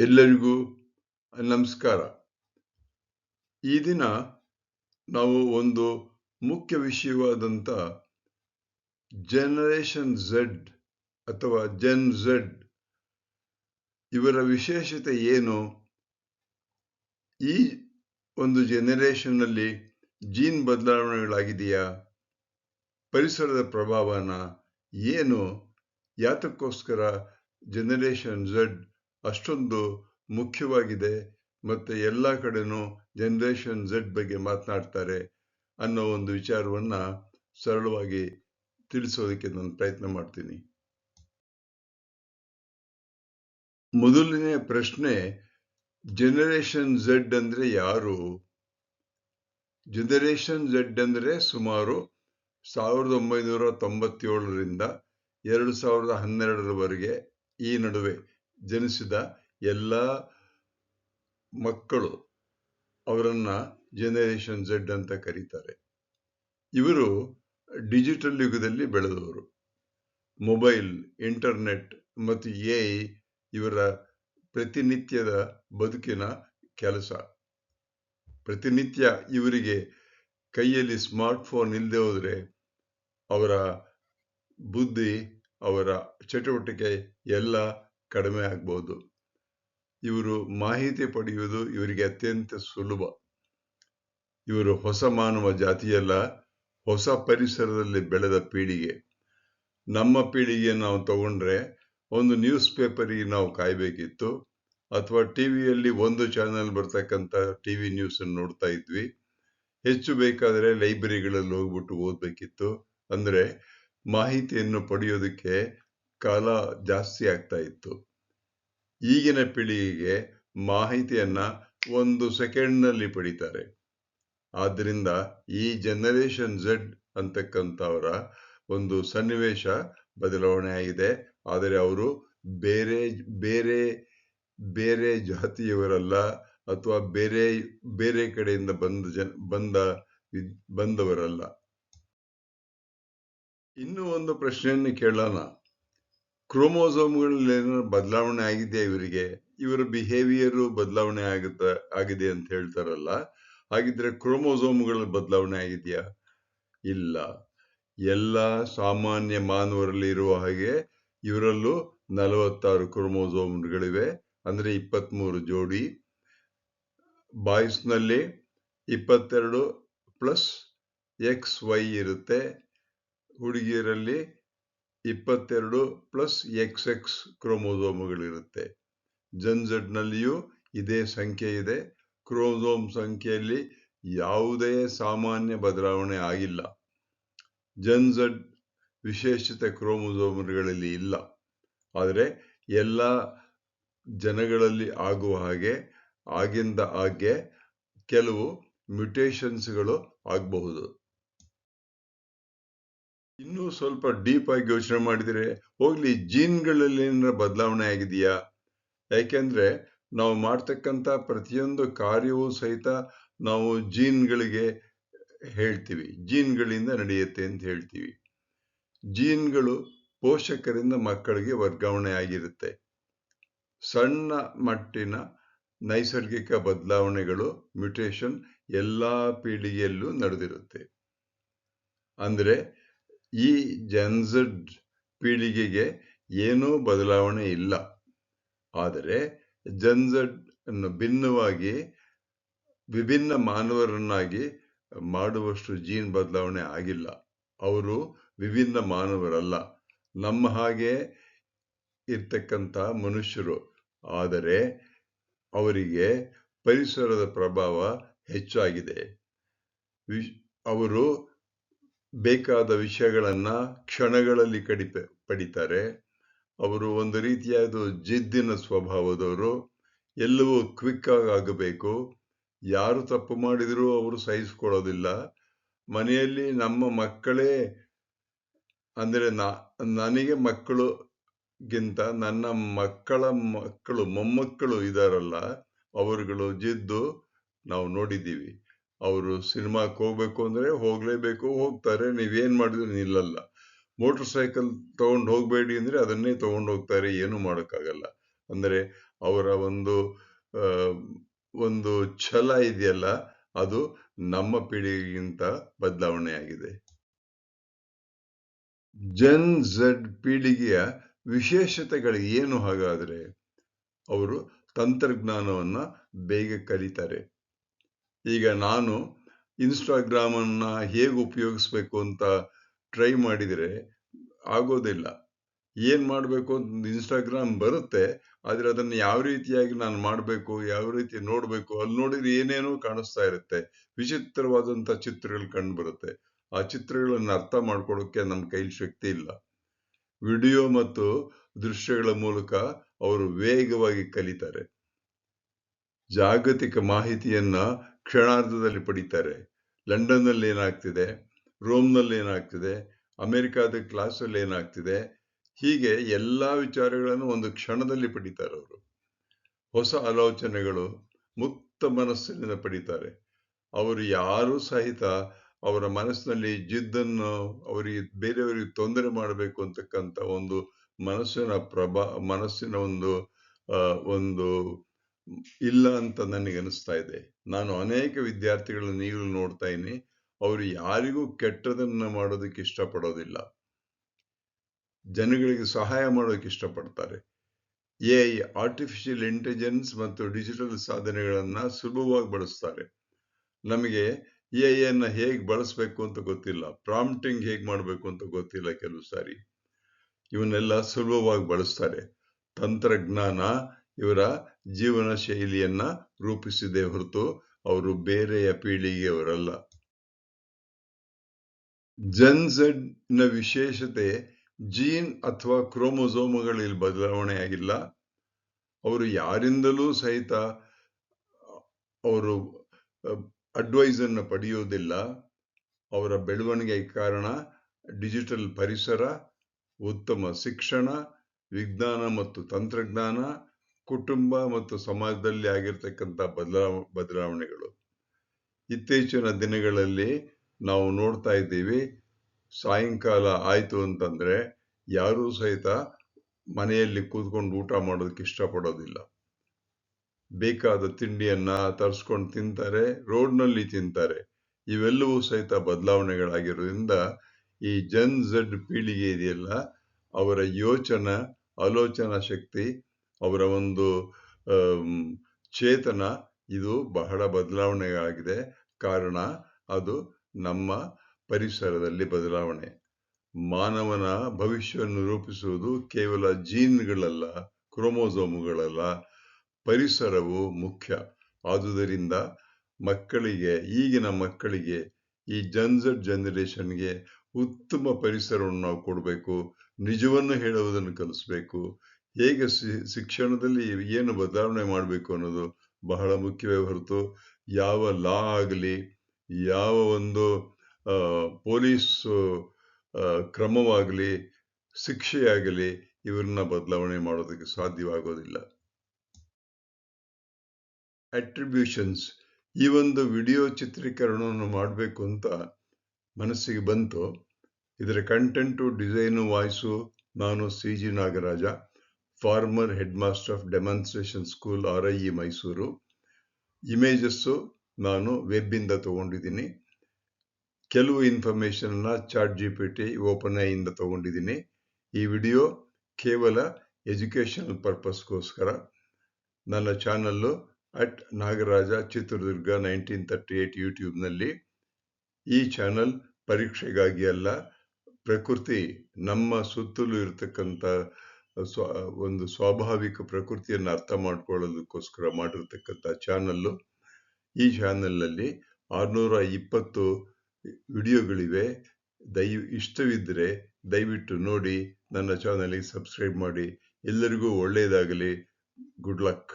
ಎಲ್ಲರಿಗೂ ನಮಸ್ಕಾರ. ಈ ದಿನ ನಾವು ಒಂದು ಮುಖ್ಯ ವಿಷಯವಾದಂಥ ಜನರೇಷನ್ ಝೆಡ್ ಅಥವಾ ಜೆನ್ ಝೆಡ್ ಇವರ ವಿಶೇಷತೆ ಏನು? ಈ ಒಂದು ಜನರೇಷನ್ನಲ್ಲಿ ಜೀನ್ ಬದಲಾವಣೆಗಳಾಗಿದೆಯಾ? ಪರಿಸರದ ಪ್ರಭಾವನ ಏನು? ಯಾತಕ್ಕೋಸ್ಕರ ಜನರೇಷನ್ ಝೆಡ್ ಅಷ್ಟೊಂದು ಮುಖ್ಯವಾಗಿದೆ ಮತ್ತೆ ಎಲ್ಲ ಕಡೆನೂ ಜನರೇಷನ್ ಝೆಡ್ ಬಗ್ಗೆ ಮಾತನಾಡ್ತಾರೆ ಅನ್ನೋ ಒಂದು ವಿಚಾರವನ್ನ ಸರಳವಾಗಿ ತಿಳಿಸೋದಕ್ಕೆ ನಾನು ಪ್ರಯತ್ನ ಮಾಡ್ತೀನಿ. ಮೊದಲನೇ ಪ್ರಶ್ನೆ, ಜನರೇಷನ್ ಝೆಡ್ ಅಂದ್ರೆ ಯಾರು? ಜನರೇಷನ್ ಝೆಡ್ ಅಂದ್ರೆ ಸುಮಾರು 1997ರಿಂದ 2012ರವರೆಗೆ ಈ ನಡುವೆ ಜನಿಸಿದ ಎಲ್ಲ ಮಕ್ಕಳು, ಅವರನ್ನ ಜನರೇಷನ್ ಝೆಡ್ ಅಂತ ಕರೀತಾರೆ. ಇವರು ಡಿಜಿಟಲ್ ಯುಗದಲ್ಲಿ ಬೆಳೆದವರು. ಮೊಬೈಲ್, ಇಂಟರ್ನೆಟ್ ಮತ್ತು ಎಐ ಇವರ ಪ್ರತಿನಿತ್ಯದ ಬದುಕಿನ ಕೆಲಸ. ಪ್ರತಿನಿತ್ಯ ಇವರಿಗೆ ಕೈಯಲ್ಲಿ ಸ್ಮಾರ್ಟ್ ಫೋನ್ ಇಲ್ಲದೆ ಹೋದ್ರೆ ಅವರ ಬುದ್ಧಿ, ಅವರ ಚಟುವಟಿಕೆ ಎಲ್ಲ ಕಡಿಮೆ ಆಗ್ಬೋದು. ಇವರು ಮಾಹಿತಿ ಪಡೆಯುವುದು ಇವರಿಗೆ ಅತ್ಯಂತ ಸುಲಭ. ಇವರು ಹೊಸ ಮಾನವ ಜಾತಿಯಲ್ಲ, ಹೊಸ ಪರಿಸರದಲ್ಲಿ ಬೆಳೆದ ಪೀಳಿಗೆ. ನಮ್ಮ ಪೀಳಿಗೆ ನಾವು ತಗೊಂಡ್ರೆ ಒಂದು ನ್ಯೂಸ್ ಪೇಪರಿಗೆ ನಾವು ಕಾಯ್ಬೇಕಿತ್ತು, ಅಥವಾ ಟಿವಿಯಲ್ಲಿ ಒಂದು ಚಾನೆಲ್ ಬರ್ತಕ್ಕಂಥ ಟಿವಿ ನ್ಯೂಸ್ ಅನ್ನು ನೋಡ್ತಾ ಇದ್ವಿ. ಹೆಚ್ಚು ಬೇಕಾದರೆ ಲೈಬ್ರರಿಗಳಲ್ಲಿ ಹೋಗ್ಬಿಟ್ಟು ಓದ್ಬೇಕಿತ್ತು. ಅಂದ್ರೆ ಮಾಹಿತಿಯನ್ನು ಪಡೆಯೋದಕ್ಕೆ ಕಾಲ ಜಾಸ್ತಿ ಆಗ್ತಾ ಇತ್ತು. ಈಗಿನ ಪೀಳಿಗೆಗೆ ಮಾಹಿತಿಯನ್ನ 1 ಸೆಕೆಂಡ್ನಲ್ಲಿ ಪಡಿತಾರೆ. ಆದ್ದರಿಂದ ಈ ಜನರೇಷನ್ ಝೆಡ್ ಅಂತಕ್ಕಂಥವರ ಒಂದು ಸನ್ನಿವೇಶ ಬದಲಾವಣೆ ಆಗಿದೆ. ಆದರೆ ಅವರು ಬೇರೆ ಬೇರೆ ಬೇರೆ ಜಾತಿಯವರಲ್ಲ, ಅಥವಾ ಬೇರೆ ಬೇರೆ ಕಡೆಯಿಂದ ಬಂದವರಲ್ಲ. ಇನ್ನೂ ಒಂದು ಪ್ರಶ್ನೆಯನ್ನು ಕೇಳೋಣ. ಕ್ರೋಮೋಸೋಮ್ಗಳಲ್ಲಿ ಏನಾದ್ರು ಬದಲಾವಣೆ ಆಗಿದೆಯಾ ಇವರಿಗೆ? ಇವರ ಬಿಹೇವಿಯರ್ ಬದಲಾವಣೆ ಆಗಿದೆ ಅಂತ ಹೇಳ್ತಾರಲ್ಲ, ಹಾಗಿದ್ರೆ ಕ್ರೋಮೋಸೋಮ್ಗಳ ಬದಲಾವಣೆ ಆಗಿದೆಯಾ? ಇಲ್ಲ. ಎಲ್ಲ ಸಾಮಾನ್ಯ ಮಾನವರಲ್ಲಿ ಇರುವ ಹಾಗೆ ಇವರಲ್ಲೂ 46 ಕ್ರೋಮೋಸೋಮ್ಗಳಿವೆ, ಅಂದ್ರೆ 23 ಜೋಡಿ. ಬಾಯ್ಸ್ನಲ್ಲಿ 22 ಪ್ಲಸ್ XY ಇರುತ್ತೆ, ಹುಡುಗಿಯರಲ್ಲಿ 22 ಪ್ಲಸ್ XX ಕ್ರೋಮೋಸೋಮ್ಗಳಿರುತ್ತೆ. ಜೆನ್ ಝೆಡ್ ನಲ್ಲಿಯೂ ಇದೇ ಸಂಖ್ಯೆ ಇದೆ. ಕ್ರೋಮೋಸೋಮ್ ಸಂಖ್ಯೆಯಲ್ಲಿ ಯಾವುದೇ ಸಾಮಾನ್ಯ ಬದಲಾವಣೆ ಆಗಿಲ್ಲ. ಜೆನ್ ಝೆಡ್ ವಿಶೇಷತೆ ಕ್ರೋಮೋಸೋಮ್ಗಳಲ್ಲಿ ಇಲ್ಲ. ಆದರೆ ಎಲ್ಲ ಜನಗಳಲ್ಲಿ ಆಗುವ ಹಾಗೆ ಆಗಿಂದ ಹಾಗೆ ಕೆಲವು ಮ್ಯುಟೇಷನ್ಸ್ಗಳು ಆಗಬಹುದು. ಇನ್ನೂ ಸ್ವಲ್ಪ ಡೀಪ್ ಆಗಿ ಯೋಚನೆ ಮಾಡಿದರೆ, ಹೋಗ್ಲಿ ಜೀನ್ಗಳಲ್ಲಿ ಏನಾರ ಬದಲಾವಣೆ ಆಗಿದೆಯಾ? ಯಾಕೆಂದ್ರೆ ನಾವು ಮಾಡ್ತಕ್ಕಂಥ ಪ್ರತಿಯೊಂದು ಕಾರ್ಯವೂ ಸಹಿತ ನಾವು ಜೀನ್ಗಳಿಗೆ ಹೇಳ್ತೀವಿ, ಜೀನ್ಗಳಿಂದ ನಡೆಯುತ್ತೆ ಅಂತ ಹೇಳ್ತೀವಿ. ಜೀನ್ಗಳು ಪೋಷಕರಿಂದ ಮಕ್ಕಳಿಗೆ ವರ್ಗಾವಣೆ ಆಗಿರುತ್ತೆ. ಸಣ್ಣ ಮಟ್ಟಿನ ನೈಸರ್ಗಿಕ ಬದಲಾವಣೆಗಳು, ಮ್ಯುಟೇಷನ್ ಎಲ್ಲಾ ಪೀಳಿಗೆಯಲ್ಲೂ ನಡೆದಿರುತ್ತೆ. ಅಂದ್ರೆ ಈ ಜೆನ್ ಝೆಡ್ ಪೀಳಿಗೆಗೆ ಏನೂ ಬದಲಾವಣೆ ಇಲ್ಲ. ಆದರೆ ಜೆನ್ ಝೆಡ್ ಅನ್ನು ಭಿನ್ನವಾಗಿ ವಿಭಿನ್ನ ಮಾನವರನ್ನಾಗಿ ಮಾಡುವಷ್ಟು ಜೀನ್ ಬದಲಾವಣೆ ಆಗಿಲ್ಲ. ಅವರು ವಿಭಿನ್ನ ಮಾನವರಲ್ಲ, ನಮ್ಮ ಹಾಗೆ ಇರ್ತಕ್ಕಂಥ ಮನುಷ್ಯರು. ಆದರೆ ಅವರಿಗೆ ಪರಿಸರದ ಪ್ರಭಾವ ಹೆಚ್ಚಾಗಿದೆ. ಅವರು ಬೇಕಾದ ವಿಷಯಗಳನ್ನ ಕ್ಷಣಗಳಲ್ಲಿ ಪಡಿತಾರೆ. ಅವರು ಒಂದು ರೀತಿಯಾದ ಜಿದ್ದಿನ ಸ್ವಭಾವದವರು. ಎಲ್ಲವೂ ಕ್ವಿಕ್ ಆಗಬೇಕು. ಯಾರು ತಪ್ಪು ಮಾಡಿದರೂ ಅವರು ಸಹಿಸಿಕೊಳ್ಳೋದಿಲ್ಲ. ಮನೆಯಲ್ಲಿ ನಮ್ಮ ಮಕ್ಕಳೇ, ಅಂದ್ರೆ ನನಗೆ ಮಕ್ಕಳುಗಿಂತ ನನ್ನ ಮಕ್ಕಳ ಮಕ್ಕಳು, ಮೊಮ್ಮಕ್ಕಳು ಇದಾರಲ್ಲ, ಅವರುಗಳು ಜಿದ್ದು ನಾವು ನೋಡಿದ್ದೀವಿ. ಅವರು ಸಿನಿಮಾಕ್ಕೆ ಹೋಗ್ಬೇಕು ಅಂದ್ರೆ ಹೋಗ್ಲೇಬೇಕು, ಹೋಗ್ತಾರೆ. ನೀವೇನ್ ಮಾಡಿದ್ರು ನಿಲ್ಲಲ್ಲ. ಮೋಟರ್ ಸೈಕಲ್ ತಗೊಂಡು ಹೋಗ್ಬೇಡಿ ಅಂದ್ರೆ ಅದನ್ನೇ ತಗೊಂಡು ಹೋಗ್ತಾರೆ, ಏನು ಮಾಡೋಕ್ಕಾಗಲ್ಲ. ಅಂದ್ರೆ ಅವರ ಆ, ಒಂದು ಛಲ ಇದೆಯಲ್ಲ, ಅದು ನಮ್ಮ ಪೀಳಿಗೆಗಿಂತ ಬದಲಾವಣೆ ಆಗಿದೆ. ಜೆನ್ ಝೆಡ್ ಪೀಳಿಗೆಯ ವಿಶೇಷತೆಗಳು ಏನು ಹಾಗಾದ್ರೆ? ಅವರು ತಂತ್ರಜ್ಞಾನವನ್ನ ಬೇಗ ಕಲಿತಾರೆ. ಈಗ ನಾನು ಇನ್ಸ್ಟಾಗ್ರಾಮ್ ಅನ್ನ ಹೇಗೆ ಉಪಯೋಗಿಸ್ಬೇಕು ಅಂತ ಟ್ರೈ ಮಾಡಿದರೆ ಆಗೋದಿಲ್ಲ. ಏನ್ ಮಾಡಬೇಕು ಅಂತ ಇನ್ಸ್ಟಾಗ್ರಾಮ್ ಬರುತ್ತೆ, ಆದ್ರೆ ಅದನ್ನ ಯಾವ ರೀತಿಯಾಗಿ ನಾನು ಮಾಡಬೇಕು, ಯಾವ ರೀತಿ ನೋಡ್ಬೇಕು, ಅಲ್ಲಿ ನೋಡಿದ್ರೆ ಏನೇನೋ ಕಾಣಿಸ್ತಾ ಇರುತ್ತೆ. ವಿಚಿತ್ರವಾದಂತ ಚಿತ್ರಗಳು ಕಂಡು ಬರುತ್ತೆ. ಆ ಚಿತ್ರಗಳನ್ನು ಅರ್ಥ ಮಾಡ್ಕೊಳ್ಳೋಕೆ ನಮ್ಮ ಕೈಲಿ ಶಕ್ತಿ ಇಲ್ಲ. ವಿಡಿಯೋ ಮತ್ತು ದೃಶ್ಯಗಳ ಮೂಲಕ ಅವರು ವೇಗವಾಗಿ ಕಲಿತಾರೆ. ಜಾಗತಿಕ ಮಾಹಿತಿಯನ್ನ ಕ್ಷಣಾರ್ಧದಲ್ಲಿ ಪಡಿತಾರೆ. ಲಂಡನ್ನಲ್ಲಿ ಏನಾಗ್ತಿದೆ, ರೋಮ್ನಲ್ಲಿ ಏನಾಗ್ತಿದೆ, ಅಮೆರಿಕಾದ ಕ್ಲಾಸಲ್ಲಿ ಏನಾಗ್ತಿದೆ, ಹೀಗೆ ಎಲ್ಲಾ ವಿಚಾರಗಳನ್ನು ಒಂದು ಕ್ಷಣದಲ್ಲಿ ಪಡಿತಾರೆ ಅವರು. ಹೊಸ ಆಲೋಚನೆಗಳು ಮುಕ್ತ ಮನಸ್ಸಿನಿಂದ ಪಡಿತಾರೆ. ಅವರು ಯಾರೂ ಸಹಿತ ಅವರ ಮನಸ್ಸಿನಲ್ಲಿ ಜಿದ್ದನ್ನು ಅವರಿಗೆ ಬೇರೆಯವರಿಗೆ ತೊಂದರೆ ಮಾಡಬೇಕು ಅಂತಕ್ಕಂಥ ಒಂದು ಮನಸ್ಸಿನ ಒಂದು ಇಲ್ಲ ಅಂತ ನನಗೆ ಅನಿಸ್ತಾ ಇದೆ. ನಾನು ಅನೇಕ ವಿದ್ಯಾರ್ಥಿಗಳನ್ನು ಈಗಲೂ ನೋಡ್ತಾ ಇದ್ದೀನಿ. ಅವರು ಯಾರಿಗೂ ಕೆಟ್ಟದನ್ನ ಮಾಡೋದಕ್ಕೆ ಇಷ್ಟಪಡೋದಿಲ್ಲ. ಜನಗಳಿಗೆ ಸಹಾಯ ಮಾಡೋಕೆ ಇಷ್ಟಪಡ್ತಾರೆ. AI ಆರ್ಟಿಫಿಷಿಯಲ್ ಇಂಟೆಲಿಜೆನ್ಸ್ ಮತ್ತು ಡಿಜಿಟಲ್ ಸಾಧನೆಗಳನ್ನ ಸುಲಭವಾಗಿ ಬಳಸ್ತಾರೆ. ನಮಗೆ AI ಅನ್ನ ಹೇಗೆ ಬಳಸಬೇಕು ಅಂತ ಗೊತ್ತಿಲ್ಲ. ಪ್ರಾಂಪ್ಟಿಂಗ್ ಹೇಗೆ ಮಾಡಬೇಕು ಅಂತ ಗೊತ್ತಿಲ್ಲ ಕೆಲವು ಸಾರಿ. ಇವನ್ನೆಲ್ಲ ಸುಲಭವಾಗಿ ಬಳಸ್ತಾರೆ. ತಂತ್ರಜ್ಞಾನ ಇವರ ಜೀವನ ಶೈಲಿಯನ್ನ ರೂಪಿಸಿದೆ ಹೊರತು ಅವರು ಬೇರೆಯ ಪೀಳಿಗೆಯವರಲ್ಲ. ಜೆನ್ ಝೆಡ್ ನ ವಿಶೇಷತೆ ಜೀನ್ ಅಥವಾ ಕ್ರೋಮೋಸೋಮ್ಗಳಲ್ಲಿ ಬದಲಾವಣೆ ಆಗಿಲ್ಲ. ಅವರು ಯಾರಿಂದಲೂ ಸಹಿತ ಅವರು ಅಡ್ವೈಸ್ ಅನ್ನು ಪಡೆಯುವುದಿಲ್ಲ. ಅವರ ಬೆಳವಣಿಗೆಗೆ ಕಾರಣ ಡಿಜಿಟಲ್ ಪರಿಸರ, ಉತ್ತಮ ಶಿಕ್ಷಣ, ವಿಜ್ಞಾನ ಮತ್ತು ತಂತ್ರಜ್ಞಾನ, ಕುಟುಂಬ ಮತ್ತು ಸಮಾಜದಲ್ಲಿ ಆಗಿರ್ತಕ್ಕಂಥ ಬದಲಾವಣೆಗಳು. ಇತ್ತೀಚಿನ ದಿನಗಳಲ್ಲಿ ನಾವು ನೋಡ್ತಾ ಇದ್ದೀವಿ, ಸಾಯಂಕಾಲ ಆಯ್ತು ಅಂತಂದ್ರೆ ಯಾರೂ ಸಹಿತ ಮನೆಯಲ್ಲಿ ಕೂತ್ಕೊಂಡು ಊಟ ಮಾಡೋದಕ್ಕೆ ಇಷ್ಟಪಡೋದಿಲ್ಲ. ಬೇಕಾದ ತಿಂಡಿಯನ್ನ ತರಿಸ್ಕೊಂಡು ತಿಂತಾರೆ, ರೋಡ್ನಲ್ಲಿ ತಿಂತಾರೆ. ಇವೆಲ್ಲವೂ ಸಹಿತ ಬದಲಾವಣೆಗಳಾಗಿರೋದ್ರಿಂದ ಈ ಜೆನ್ ಝೆಡ್ ಪೀಳಿಗೆ ಇದೆಯಲ್ಲ, ಅವರ ಆಲೋಚನಾ ಶಕ್ತಿ, ಅವರ ಒಂದು ಚೇತನ, ಇದು ಬಹಳ ಬದಲಾವಣೆಯಾಗಿದೆ. ಕಾರಣ ಅದು ನಮ್ಮ ಪರಿಸರದಲ್ಲಿ ಬದಲಾವಣೆ. ಮಾನವನ ಭವಿಷ್ಯವನ್ನು ರೂಪಿಸುವುದು ಕೇವಲ ಜೀನ್ಗಳಲ್ಲ, ಕ್ರೋಮೋಸೋಮ್ಗಳಲ್ಲ, ಪರಿಸರವು ಮುಖ್ಯ. ಆದುದರಿಂದ ಈಗಿನ ಮಕ್ಕಳಿಗೆ, ಈ ಜೆನ್ ಝೆಡ್ ಜನರೇಷನ್ಗೆ ಉತ್ತಮ ಪರಿಸರವನ್ನು ನಾವು ಕೊಡಬೇಕು. ನಿಜವನ್ನು ಹೇಳುವುದನ್ನು ಕಲಿಸ್ಬೇಕು. ಹೇಗೆ ಶಿಕ್ಷಣದಲ್ಲಿ ಏನು ಬದಲಾವಣೆ ಮಾಡಬೇಕು ಅನ್ನೋದು ಬಹಳ ಮುಖ್ಯವೇ ಹೊರತು ಯಾವ ಲಾ ಆಗಲಿ, ಯಾವ ಒಂದು ಪೊಲೀಸ್ ಕ್ರಮವಾಗಲಿ, ಶಿಕ್ಷೆಯಾಗಲಿ ಇವರನ್ನ ಬದಲಾವಣೆ ಮಾಡೋದಕ್ಕೆ ಸಾಧ್ಯವಾಗೋದಿಲ್ಲ. ಅಟ್ರಿಬ್ಯೂಷನ್ಸ್. ಈ ಒಂದು ವಿಡಿಯೋ ಚಿತ್ರೀಕರಣವನ್ನು ಮಾಡಬೇಕು ಅಂತ ಮನಸ್ಸಿಗೆ ಬಂತು. ಇದರ ಕಂಟೆಂಟು, ಡಿಸೈನು, ವಾಯ್ಸು ನಾನು CG Nagaraja, former headmaster of demonstration school, RIE Mysuru. Images ನಾನು ವೆಬ್ಬಿಂದ ತಗೊಂಡಿದ್ದೀನಿ. ಕೆಲವು ಇನ್ಫಾರ್ಮೇಶನ್ನ ChatGPT, OpenAI ಇಂದ ತಗೊಂಡಿದ್ದೀನಿ. ಈ ವಿಡಿಯೋ ಕೇವಲ ಎಜುಕೇಶನಲ್ ಪರ್ಪಸ್ಗೋಸ್ಕರ. ನನ್ನ ಚಾನಲ್ಲು @ನಾಗರಾಜ ಚಿತ್ರದುರ್ಗ 1938 ಯೂಟ್ಯೂಬ್ನಲ್ಲಿ. ಈ ಚಾನಲ್ ಪರೀಕ್ಷೆಗಾಗಿ ಅಲ್ಲ, ಪ್ರಕೃತಿ, ನಮ್ಮ ಸುತ್ತಲೂ ಇರತಕ್ಕಂಥ ಒಂದು ಸ್ವಾಭಾವಿಕ ಪ್ರಕೃತಿಯನ್ನು ಅರ್ಥ ಮಾಡಿಕೊಳ್ಳೋದಕ್ಕೋಸ್ಕರ ಮಾಡಿರ್ತಕ್ಕಂಥ ಚಾನಲ್ಲು. ಈ ಚಾನಲ್ನಲ್ಲಿ 620 ವಿಡಿಯೋಗಳಿವೆ. ಇಷ್ಟವಿದ್ದರೆ ದಯವಿಟ್ಟು ನೋಡಿ, ನನ್ನ ಚಾನಲ್ಗೆ ಸಬ್ಸ್ಕ್ರೈಬ್ ಮಾಡಿ. ಎಲ್ಲರಿಗೂ ಒಳ್ಳೆಯದಾಗಲಿ. Good luck.